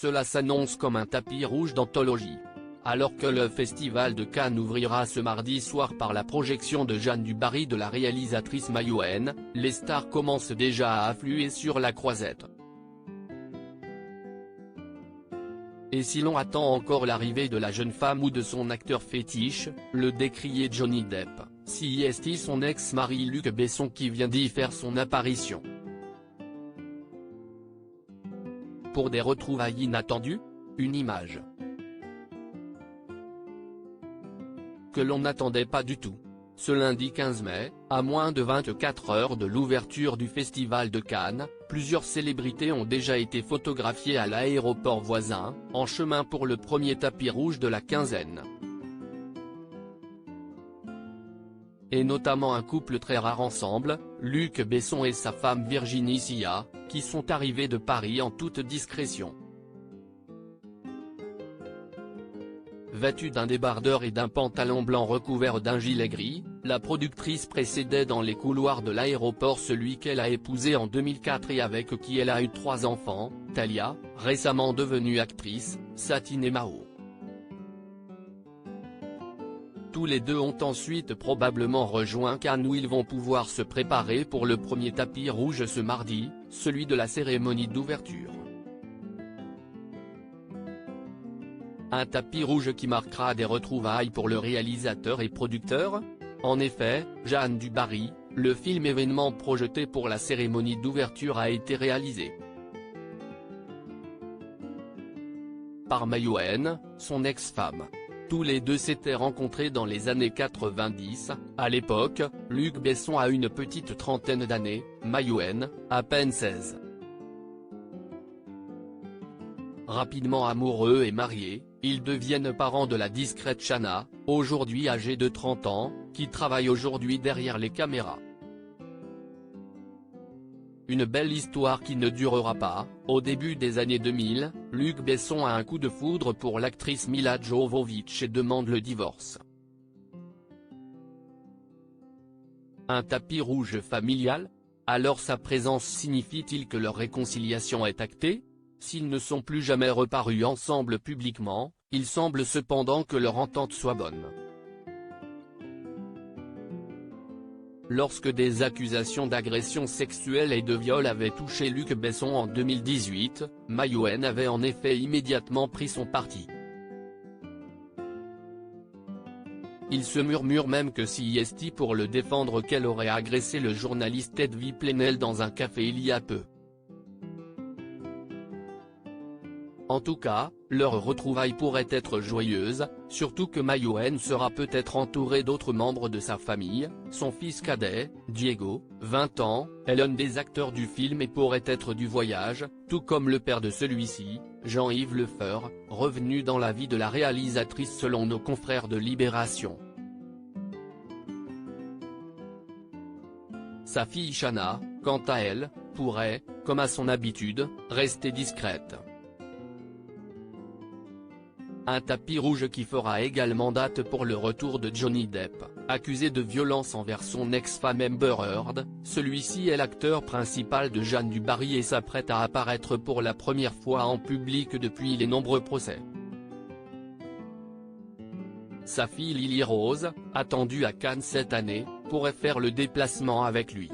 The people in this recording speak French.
cela s'annonce comme un tapis rouge d'anthologie. Alors que le Festival de Cannes ouvrira ce mardi soir par la projection de Jeanne du Barry de la réalisatrice Maïwenn, les stars commencent déjà à affluer sur la croisette. Et si l'on attend encore l'arrivée de la jeune femme ou de son acteur fétiche, le décrié Johnny Depp, c'est son ex-mari Luc Besson qui vient d'y faire son apparition. Pour des retrouvailles inattendues, une image que l'on n'attendait pas du tout. Ce lundi 15 mai, à moins de 24 heures de l'ouverture du Festival de Cannes, plusieurs célébrités ont déjà été photographiées à l'aéroport voisin, en chemin pour le premier tapis rouge de la quinzaine. Et notamment un couple très rare ensemble, Luc Besson et sa femme Virginie Sia, qui sont arrivés de Paris en toute discrétion. Vêtue d'un débardeur et d'un pantalon blanc recouvert d'un gilet gris, la productrice précédait dans les couloirs de l'aéroport celui qu'elle a épousé en 2004 et avec qui elle a eu 3 enfants, Talia, récemment devenue actrice, Satine et Mao. Tous les deux ont ensuite probablement rejoint Cannes où ils vont pouvoir se préparer pour le premier tapis rouge ce mardi, celui de la cérémonie d'ouverture. Un tapis rouge qui marquera des retrouvailles pour le réalisateur et producteur. En effet, Jeanne du Barry, le film événement projeté pour la cérémonie d'ouverture a été réalisé par Maïwenn, son ex-femme. Tous les deux s'étaient rencontrés dans les années 90, à l'époque, Luc Besson a une petite trentaine d'années, Maïwenn, à peine 16. Rapidement amoureux et mariés, ils deviennent parents de la discrète Shanna, aujourd'hui âgée de 30 ans, qui travaille aujourd'hui derrière les caméras. Une belle histoire qui ne durera pas. Au début des années 2000, Luc Besson a un coup de foudre pour l'actrice Milla Jovovich et demande le divorce. Un tapis rouge familial? Alors sa présence signifie-t-il que leur réconciliation est actée? S'ils ne sont plus jamais reparus ensemble publiquement, il semble cependant que leur entente soit bonne. Lorsque des accusations d'agression sexuelle et de viol avaient touché Luc Besson en 2018, Maïwenn avait en effet immédiatement pris son parti. Il se murmure même que c'est pour le défendre qu'elle aurait agressé le journaliste Edwy Plenel dans un café il y a peu. En tout cas, leur retrouvaille pourrait être joyeuse, surtout que Maïwenn sera peut-être entourée d'autres membres de sa famille, son fils cadet, Diego, 20 ans, est l'un des acteurs du film et pourrait être du voyage, tout comme le père de celui-ci, Jean-Yves Lefeur, revenu dans la vie de la réalisatrice selon nos confrères de Libération. Sa fille Shanna, quant à elle, pourrait, comme à son habitude, rester discrète. Un tapis rouge qui fera également date pour le retour de Johnny Depp, accusé de violence envers son ex-femme Amber Heard. Celui-ci est l'acteur principal de Jeanne du Barry et s'apprête à apparaître pour la première fois en public depuis les nombreux procès. Sa fille Lily Rose, attendue à Cannes cette année, pourrait faire le déplacement avec lui.